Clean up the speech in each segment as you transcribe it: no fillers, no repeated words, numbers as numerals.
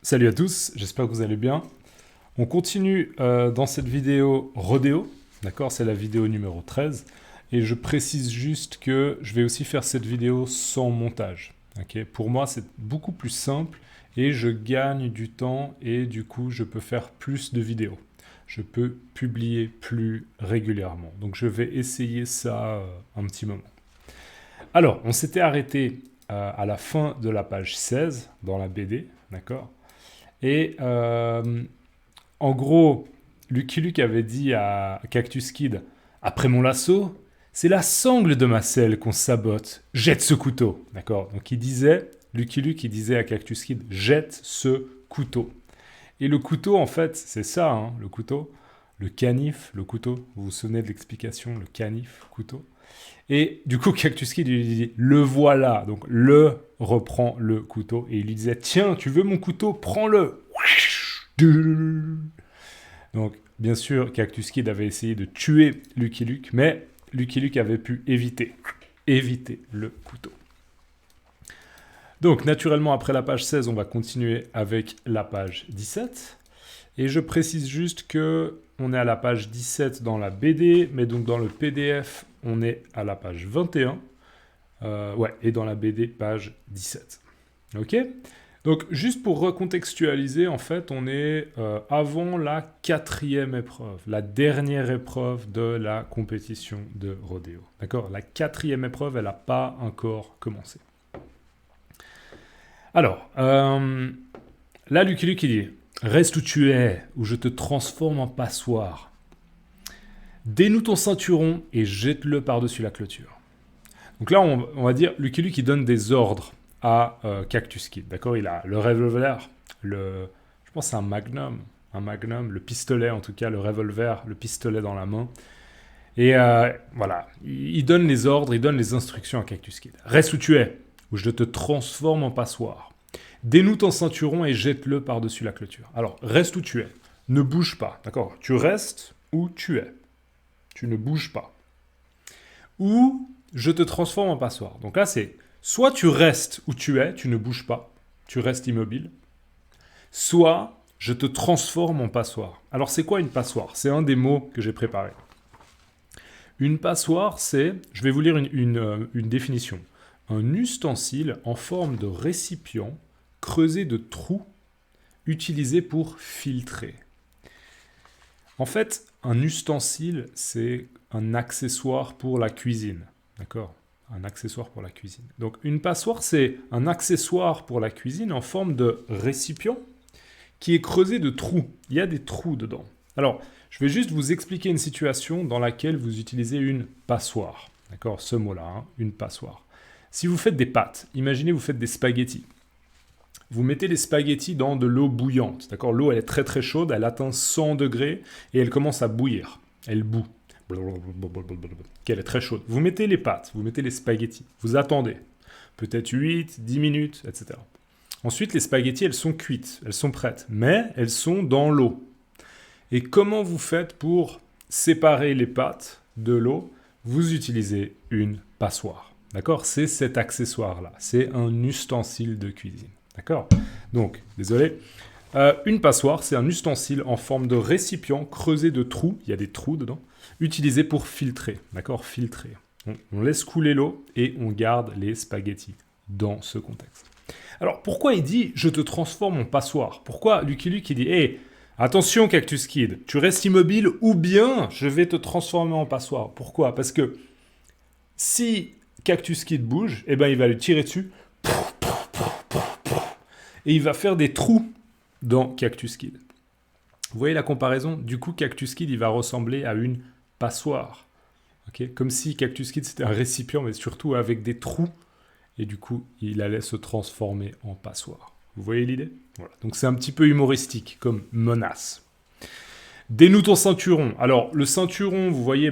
Salut à tous, j'espère que vous allez bien. On continue dans cette vidéo rodéo, d'accord? C'est la vidéo numéro 13. Et je précise juste que je vais aussi faire cette vidéo sans montage. Ok. Pour moi, c'est beaucoup plus simple et je gagne du temps et du coup, je peux faire plus de vidéos. Je peux publier plus régulièrement. Donc, je vais essayer ça un petit moment. Alors, on s'était arrêté à la fin de la page 16 dans la BD, d'accord? Et en gros, Lucky Luke avait dit à Cactus Kid, après mon lasso, c'est la sangle de ma selle qu'on sabote. Jette ce couteau. D'accord? Donc Lucky Luke, il disait à Cactus Kid, jette ce couteau. Et le couteau, en fait, c'est ça, hein, le couteau. Le canif, le couteau. Vous vous souvenez de l'explication, le canif, couteau. Et du coup, Cactus Kid lui dit, le voilà. Donc, le reprend le couteau. Et il lui disait, tiens, tu veux mon couteau? Prends-le. Donc, bien sûr, Cactus Kid avait essayé de tuer Lucky Luke, mais Lucky Luke avait pu éviter le couteau. Donc, naturellement, après la page 16, on va continuer avec la page 17. Et je précise juste que on est à la page 17 dans la BD, mais donc dans le PDF, on est à la page 21. Et dans la BD, page 17. Ok? Donc, juste pour recontextualiser, en fait, on est avant la 4e épreuve, la dernière épreuve de la compétition de rodéo. D'accord? La 4e épreuve, elle n'a pas encore commencé. Alors, là, Lucky Luke, il dit « Reste où tu es, ou je te transforme en passoire. Dénoue ton ceinturon et jette-le par-dessus la clôture. » Donc là, on va dire, Lucky Luke, il donne des ordres à Cactus Kid. D'accord? Il a le revolver, je pense que c'est un magnum, le pistolet en tout cas, le revolver, le pistolet dans la main. Et voilà, il donne les ordres, il donne les instructions à Cactus Kid. Reste où tu es, ou je te transforme en passoire. Dénoue ton ceinturon et jette-le par-dessus la clôture. Alors, reste où tu es. Ne bouge pas, d'accord? Tu restes où tu es. Tu ne bouges pas. Ou je te transforme en passoire. Donc là, c'est soit tu restes où tu es, tu ne bouges pas, tu restes immobile. Soit je te transforme en passoire. Alors, c'est quoi une passoire? C'est un des mots que j'ai préparé. Une passoire, c'est, je vais vous lire une définition. Un ustensile en forme de récipient creusé de trous utilisé pour filtrer. En fait, un ustensile, c'est un accessoire pour la cuisine. D'accord? Un accessoire pour la cuisine. Donc, une passoire, c'est un accessoire pour la cuisine en forme de récipient qui est creusé de trous. Il y a des trous dedans. Alors, je vais juste vous expliquer une situation dans laquelle vous utilisez une passoire. D'accord? Ce mot-là, hein, une passoire. Si vous faites des pâtes, imaginez vous faites des spaghettis. Vous mettez les spaghettis dans de l'eau bouillante. D'accord? L'eau, elle est très très chaude, elle atteint 100 degrés et elle commence à bouillir. Elle bout. Elle est très chaude. Vous mettez les pâtes, vous mettez les spaghettis. Vous attendez. Peut-être 8, 10 minutes, etc. Ensuite, les spaghettis, elles sont cuites, elles sont prêtes, mais elles sont dans l'eau. Et comment vous faites pour séparer les pâtes de l'eau? Vous utilisez une passoire. D'accord? C'est cet accessoire-là. C'est un ustensile de cuisine. D'accord? Donc, désolé. Une passoire, c'est un ustensile en forme de récipient creusé de trous, il y a des trous dedans, utilisé pour filtrer. D'accord? Filtrer. On laisse couler l'eau et on garde les spaghettis dans ce contexte. Alors, pourquoi il dit « je te transforme en passoire » Pourquoi Lucky Luke il dit « hey, attention Cactus Kid, tu restes immobile ou bien je vais te transformer en passoire » Pourquoi? Parce que si Cactus Kid bouge, eh ben, il va lui tirer dessus et il va faire des trous dans Cactus Kid. Vous voyez la comparaison? Du coup, Cactus Kid, il va ressembler à une passoire. Okay? Comme si Cactus Kid, c'était un récipient, mais surtout avec des trous. Et du coup, il allait se transformer en passoire. Vous voyez l'idée? Voilà. Donc c'est un petit peu humoristique, comme menace. Dénoue ton ceinturon. Alors, le ceinturon, vous voyez,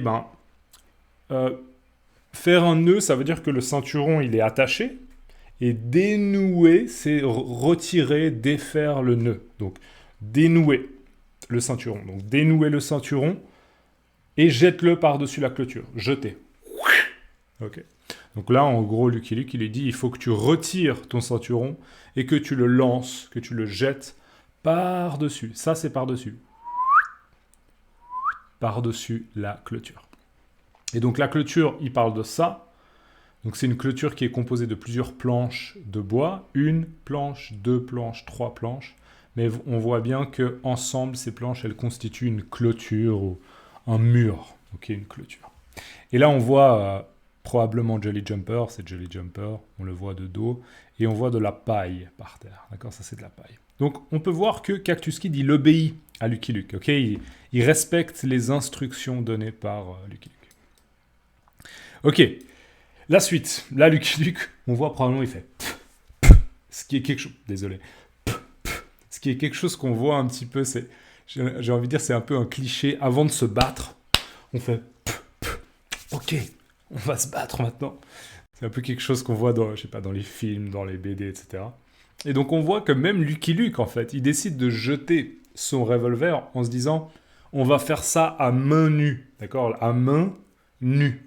faire un nœud, ça veut dire que le ceinturon, il est attaché. Et dénouer, c'est retirer, défaire le nœud. Donc, dénouer le ceinturon. Donc, dénouer le ceinturon et jette-le par-dessus la clôture. Jeter. Ok. Donc là, en gros, Lucky Luke, il lui dit, il faut que tu retires ton ceinturon et que tu le lances, que tu le jettes par-dessus. Ça, c'est par-dessus. Par-dessus la clôture. Et donc la clôture, il parle de ça. Donc c'est une clôture qui est composée de plusieurs planches de bois. Une planche, deux planches, trois planches. Mais on voit bien que ensemble, ces planches, elles constituent une clôture ou un mur. Ok, une clôture. Et là, on voit probablement Jolly Jumper. C'est Jolly Jumper. On le voit de dos. Et on voit de la paille par terre. D'accord, ça c'est de la paille. Donc on peut voir que Cactus Kid, il obéit à Lucky Luke. Ok, il respecte les instructions données par Lucky Luke. Ok. La suite, là, Lucky Luke, on voit probablement, il fait ce qui est quelque chose. Désolé. Ce qui est quelque chose qu'on voit un petit peu, c'est. J'ai envie de dire, c'est un peu un cliché. Avant de se battre, on fait ok, on va se battre maintenant. C'est un peu quelque chose qu'on voit dans, je sais pas, dans les films, dans les BD, etc. Et donc, on voit que même Lucky Luke, en fait, il décide de jeter son revolver en se disant on va faire ça à main nue. D'accord, à main nue.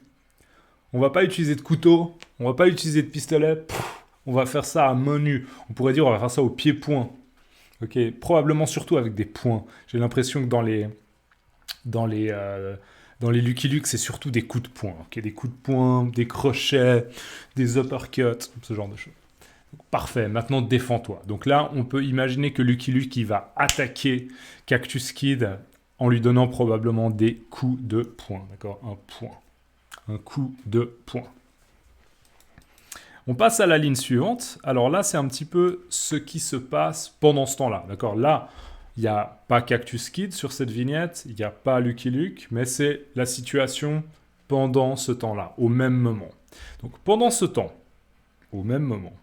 On va pas utiliser de couteau, on va pas utiliser de pistolet, on va faire ça à main nue. On pourrait dire on va faire ça au pied-point. Ok, probablement surtout avec des poings. J'ai l'impression que dans les Lucky Luke, c'est surtout des coups de poing. Okay, des coups de poing, des crochets, des uppercuts, ce genre de choses. Donc, parfait, maintenant défends-toi. Donc là, on peut imaginer que Lucky Luke il va attaquer Cactus Kid en lui donnant probablement des coups de poing. D'accord, un point. Un coup de poing. On passe à la ligne suivante. Alors là, c'est un petit peu ce qui se passe pendant ce temps-là. D'accord ? Là, il n'y a pas Cactus Kid sur cette vignette, il n'y a pas Lucky Luke, mais c'est la situation pendant ce temps-là, au même moment. Donc pendant ce temps, au même moment,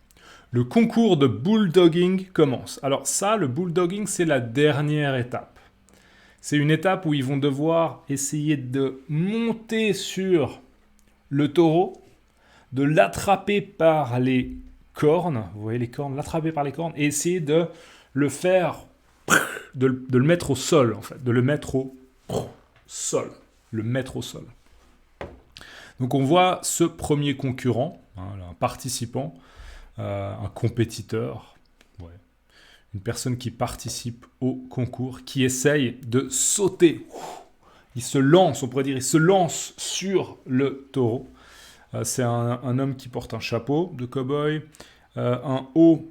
le concours de bulldogging commence. Alors ça, le bulldogging, c'est la dernière étape. C'est une étape où ils vont devoir essayer de monter sur le taureau, de l'attraper par les cornes, vous voyez les cornes, l'attraper par les cornes, et essayer de le faire, de le mettre au sol, en fait, de le mettre au sol, le mettre au sol. Donc on voit ce premier concurrent, un participant, un compétiteur, une personne qui participe au concours, qui essaye de sauter. Il se lance, on pourrait dire, il se lance sur le taureau. C'est un homme qui porte un chapeau de cow-boy, un haut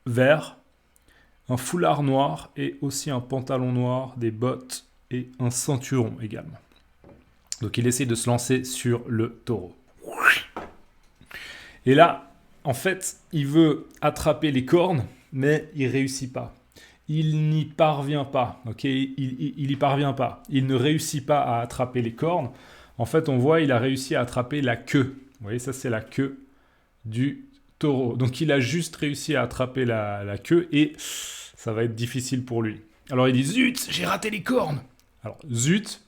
vert, un foulard noir et aussi un pantalon noir, des bottes et un ceinturon également. Donc il essaie de se lancer sur le taureau. Et là, en fait, il veut attraper les cornes, mais il ne réussit pas. Il n'y parvient pas, ok ? Il n'y parvient pas. Il ne réussit pas à attraper les cornes. En fait, on voit, il a réussi à attraper la queue. Vous voyez, ça, c'est la queue du taureau. Donc, il a juste réussi à attraper la queue et ça va être difficile pour lui. Alors, il dit « Zut, j'ai raté les cornes !» Alors, « Zut »,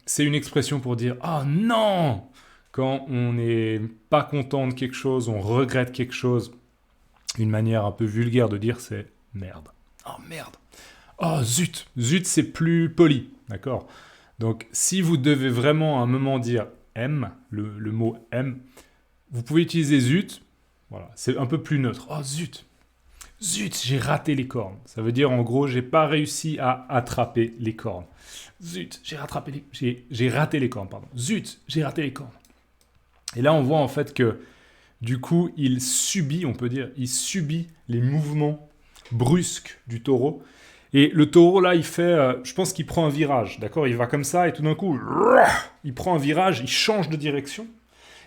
c'est une expression pour dire « Ah non !» Quand on n'est pas content de quelque chose, on regrette quelque chose. Une manière un peu vulgaire de dire, c'est « merde ». Oh, merde. Oh, zut. Zut, c'est plus poli, d'accord ? Donc, si vous devez vraiment à un moment dire « M », le mot « M », vous pouvez utiliser « zut ». Voilà, c'est un peu plus neutre. Oh, zut. Zut, j'ai raté les cornes. Ça veut dire, en gros, j'ai pas réussi à attraper les cornes. Zut, j'ai raté les cornes, pardon. Zut, j'ai raté les cornes. Et là, on voit en fait que, du coup, il subit les mouvements brusques du taureau. Et le taureau, là, il fait... je pense qu'il prend un virage, d'accord ? Il va comme ça, et tout d'un coup, il prend un virage, il change de direction.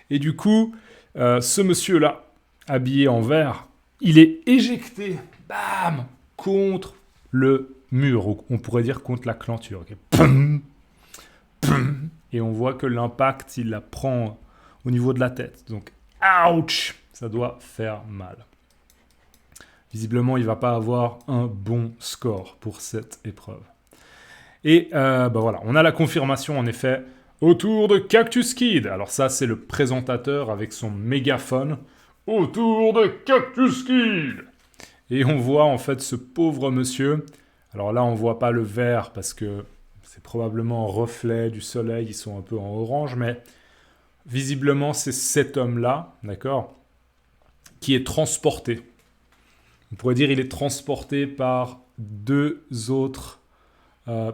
Et du coup, ce monsieur-là, habillé en vert, il est éjecté, bam, contre le mur, ou on pourrait dire contre la clôture. Okay. Pum, pum, et on voit que l'impact, il la prend au niveau de la tête. Donc, ouch, ça doit faire mal. Visiblement, il ne va pas avoir un bon score pour cette épreuve. Et voilà, on a la confirmation en effet autour de Cactus Kid. Alors ça, c'est le présentateur avec son mégaphone. Autour de Cactus Kid. Et on voit en fait ce pauvre monsieur. Alors là, on ne voit pas le vert parce que c'est probablement un reflet du soleil. Ils sont un peu en orange, mais visiblement, c'est cet homme-là, d'accord, qui est transporté. On pourrait dire il est transporté par deux autres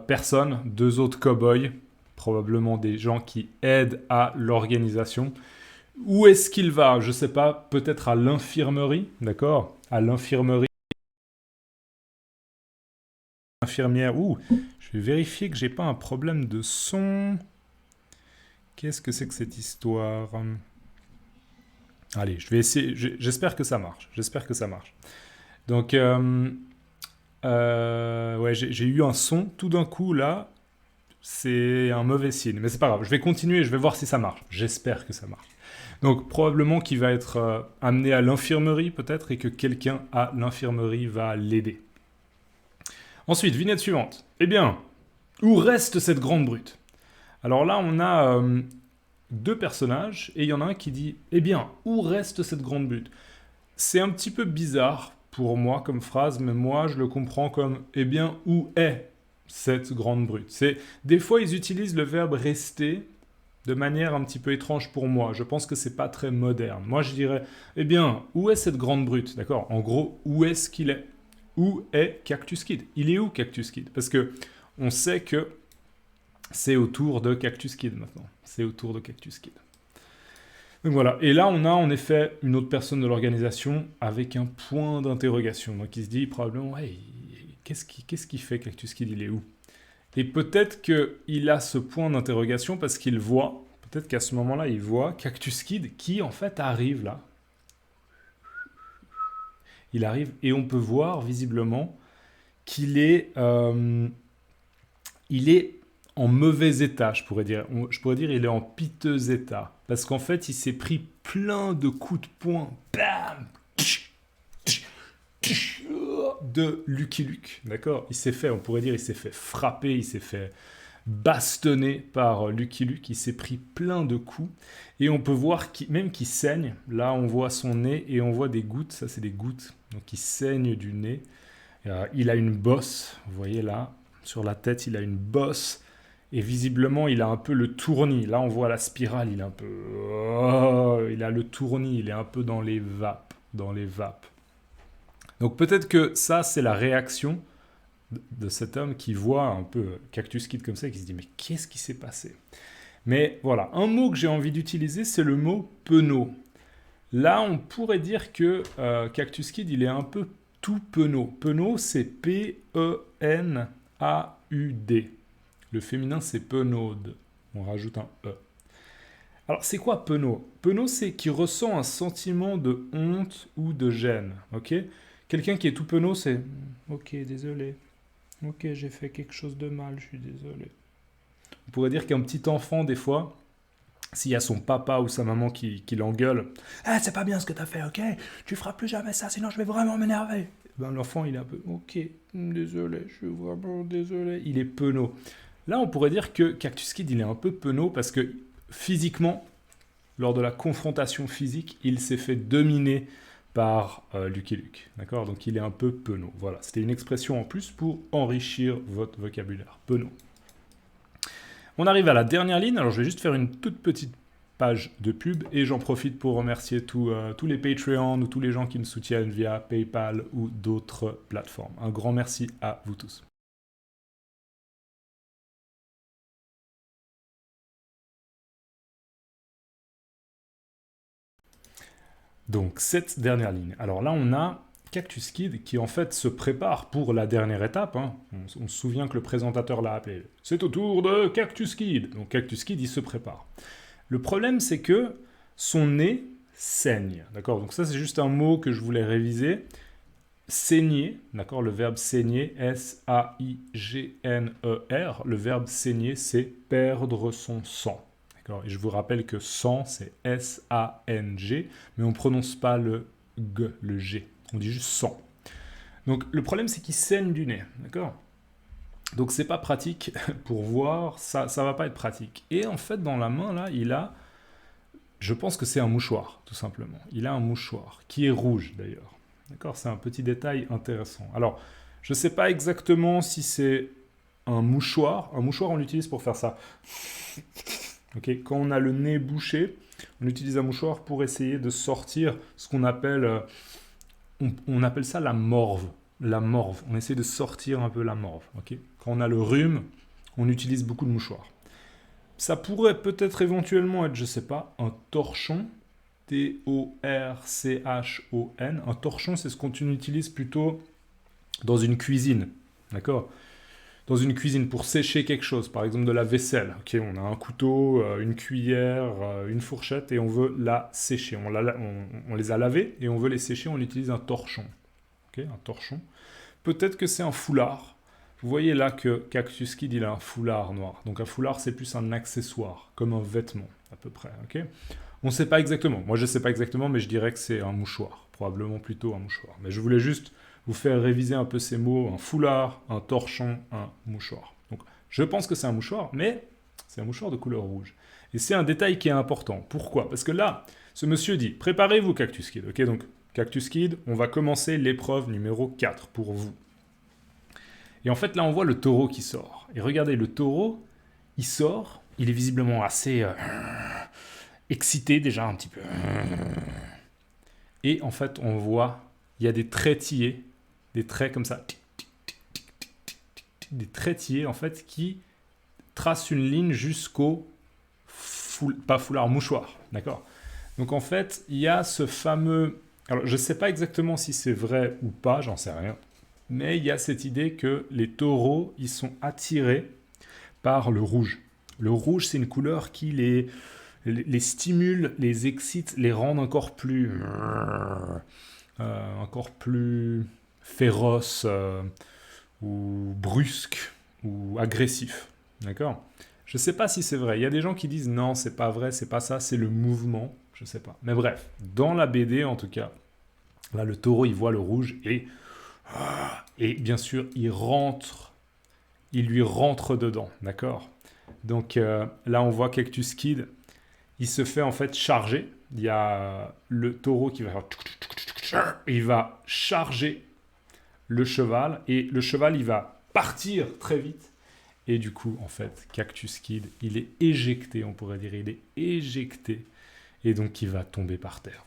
personnes, deux autres cow-boys, probablement des gens qui aident à l'organisation. Où est-ce qu'il va? Je ne sais pas, peut-être à l'infirmerie, d'accord? À l'infirmerie. Infirmière. Ouh, je vais vérifier que j'ai pas un problème de son. Qu'est-ce que c'est que cette histoire? Allez, je vais essayer. J'espère que ça marche. J'espère que ça marche. Donc, ouais, j'ai eu un son tout d'un coup là. C'est un mauvais signe, mais c'est pas grave. Je vais continuer. Je vais voir si ça marche. J'espère que ça marche. Donc, probablement qu'il va être amené à l'infirmerie peut-être et que quelqu'un à l'infirmerie va l'aider. Ensuite, vignette suivante. Eh bien, où reste cette grande brute? Alors là, on a deux personnages et il y en a un qui dit « Eh bien, où reste cette grande brute ?» C'est un petit peu bizarre pour moi comme phrase, mais moi, je le comprends comme « Eh bien, où est cette grande brute ?» Des fois, ils utilisent le verbe « rester » de manière un petit peu étrange pour moi. Je pense que c'est pas très moderne. Moi, je dirais « Eh bien, où est cette grande brute ?» D'accord? En gros, où est-ce qu'il est? Où est Cactus Kid? Il est où Cactus Kid? Parce que on sait que c'est autour de Cactus Kid maintenant. C'est autour de Cactus Kid. Donc voilà. Et là, on a en effet une autre personne de l'organisation avec un point d'interrogation. Donc il se dit probablement, hey, qu'est-ce qui fait Cactus Kid? Il est où? Et peut-être qu'il a ce point d'interrogation parce qu'il voit, peut-être qu'à ce moment-là, il voit Cactus Kid qui en fait arrive là. Il arrive et on peut voir visiblement qu'il est, il est en mauvais état, je pourrais dire. Je pourrais dire il est en piteux état. Parce qu'en fait, il s'est pris plein de coups de poing. Bam! De Lucky Luke. D'accord? Il s'est fait, on pourrait dire, il s'est fait frapper, il s'est fait bastonner par Lucky Luke. Il s'est pris plein de coups. Et on peut voir même qu'il saigne. Là, on voit son nez et on voit des gouttes. Ça, c'est des gouttes. Donc, il saigne du nez. Il a une bosse. Vous voyez là, sur la tête, il a une bosse. Et visiblement, il a un peu le tournis. Là, on voit la spirale, il est un peu... Oh, il a le tournis, il est un peu dans les vapes. Dans les vapes. Donc peut-être que ça, c'est la réaction de cet homme qui voit un peu Cactus Kid comme ça et qui se dit « Mais qu'est-ce qui s'est passé ?» Mais voilà, un mot que j'ai envie d'utiliser, c'est le mot « penaud ». Là, on pourrait dire que Cactus Kid, il est un peu tout penaud. Penaud, c'est P-E-N-A-U-D. Le féminin, c'est penaude. On rajoute un E. Alors, c'est quoi penaud? Penaud, c'est qui ressent un sentiment de honte ou de gêne. Ok? Quelqu'un qui est tout penaud, c'est ok, désolé. Ok, j'ai fait quelque chose de mal, je suis désolé. On pourrait dire qu'un petit enfant, des fois, s'il y a son papa ou sa maman qui l'engueule, ah, c'est pas bien ce que t'as fait, ok? Tu feras plus jamais ça, sinon je vais vraiment m'énerver. Ben, l'enfant, il est un peu ok, désolé, je suis vraiment désolé. Il est penaud. Là, on pourrait dire que Cactus Kid, il est un peu penaud parce que physiquement, lors de la confrontation physique, il s'est fait dominer par Lucky Luke. D'accord? Donc il est un peu penaud. Voilà, c'était une expression en plus pour enrichir votre vocabulaire. Penaud. On arrive à la dernière ligne. Alors je vais juste faire une toute petite page de pub et j'en profite pour remercier tous les Patreons ou tous les gens qui me soutiennent via PayPal ou d'autres plateformes. Un grand merci à vous tous. Donc, cette dernière ligne. Alors là, on a Cactus Kid qui en fait se prépare pour la dernière étape. Hein. On se souvient que le présentateur l'a appelé. C'est au tour de Cactus Kid. Donc Cactus Kid, il se prépare. Le problème, c'est que son nez saigne. D'accord? Donc ça, c'est juste un mot que je voulais réviser. Saigner, d'accord? Le verbe saigner, S-A-I-G-N-E-R. Le verbe saigner, c'est perdre son sang. Et je vous rappelle que sang, c'est S-A-N-G, mais on ne prononce pas le G, le G. On dit juste sang. Donc le problème, c'est qu'il saigne du nez. D'accord? Donc c'est pas pratique pour voir, ça va pas être pratique. Et en fait, dans la main, là, il a, je pense que c'est un mouchoir, tout simplement. Il a un mouchoir, qui est rouge d'ailleurs. D'accord? C'est un petit détail intéressant. Alors, je ne sais pas exactement si c'est un mouchoir. Un mouchoir, on l'utilise pour faire ça. Okay. Quand on a le nez bouché, on utilise un mouchoir pour essayer de sortir ce qu'on appelle on appelle ça la morve. La morve. On essaie de sortir un peu la morve. Okay, quand on a le rhume, on utilise beaucoup de mouchoirs. Ça pourrait peut-être éventuellement être, je ne sais pas, un torchon. T-O-R-C-H-O-N. Un torchon, c'est ce qu'on utilise plutôt dans une cuisine. D'accord ? Dans une cuisine pour sécher quelque chose, par exemple de la vaisselle. Ok, on a un couteau, une cuillère, une fourchette et on veut la sécher. On les a lavés et on veut les sécher, on utilise un torchon. Ok, un torchon. Peut-être que c'est un foulard. Vous voyez là que Cactus Kid, il a un foulard noir. Donc un foulard, c'est plus un accessoire, comme un vêtement, à peu près. Ok ? On ne sait pas exactement. Moi, je ne sais pas exactement, mais je dirais que c'est un mouchoir. Probablement plutôt un mouchoir. Mais je voulais juste vous faire réviser un peu ces mots. Un foulard, un torchon, un mouchoir. Donc, je pense que c'est un mouchoir, mais c'est un mouchoir de couleur rouge. Et c'est un détail qui est important. Pourquoi ? Parce que là, ce monsieur dit, préparez-vous Cactus Kid. Ok, donc Cactus Kid, on va commencer l'épreuve numéro 4 pour vous. Et en fait, là, on voit le taureau qui sort. Et regardez, le taureau, il sort. Il est visiblement assez excité déjà un petit peu. Et en fait, on voit, il y a des traits tillés, des traits comme ça. Des traits tillés, en fait, qui tracent une ligne jusqu'au, pas foulard, mouchoir. D'accord ? Donc en fait, il y a ce fameux... Alors, je ne sais pas exactement si c'est vrai ou pas, j'en sais rien. Mais il y a cette idée que les taureaux, ils sont attirés par le rouge. Le rouge, c'est une couleur qui les stimule, les excite, les rend encore plus féroces ou brusques ou agressifs. D'accord ? Je ne sais pas si c'est vrai. Il y a des gens qui disent non, c'est pas vrai, c'est pas ça, c'est le mouvement. Je ne sais pas. Mais bref, dans la BD en tout cas, là le taureau il voit le rouge et bien sûr il lui rentre dedans, d'accord ? Donc là on voit Cactus Kid, il se fait en fait charger. Il y a le taureau qui va faire... Il va charger le cheval et le cheval il va partir très vite. Et du coup en fait Cactus Kid il est éjecté, on pourrait dire, il est éjecté et donc il va tomber par terre.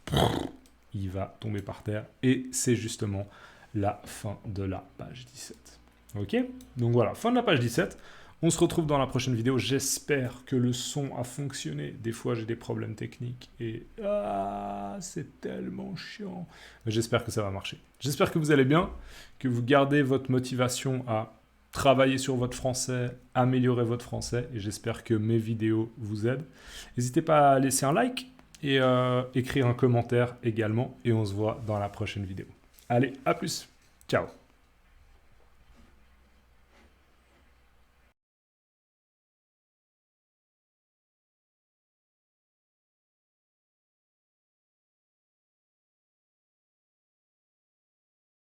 Il va tomber par terre et c'est justement la fin de la page 17. Ok ? Donc voilà, fin de la page 17. On se retrouve dans la prochaine vidéo. J'espère que le son a fonctionné. Des fois, j'ai des problèmes techniques et c'est tellement chiant. Mais j'espère que ça va marcher. J'espère que vous allez bien, que vous gardez votre motivation à travailler sur votre français, améliorer votre français et j'espère que mes vidéos vous aident. N'hésitez pas à laisser un like et écrire un commentaire également et on se voit dans la prochaine vidéo. Allez, à plus. Ciao.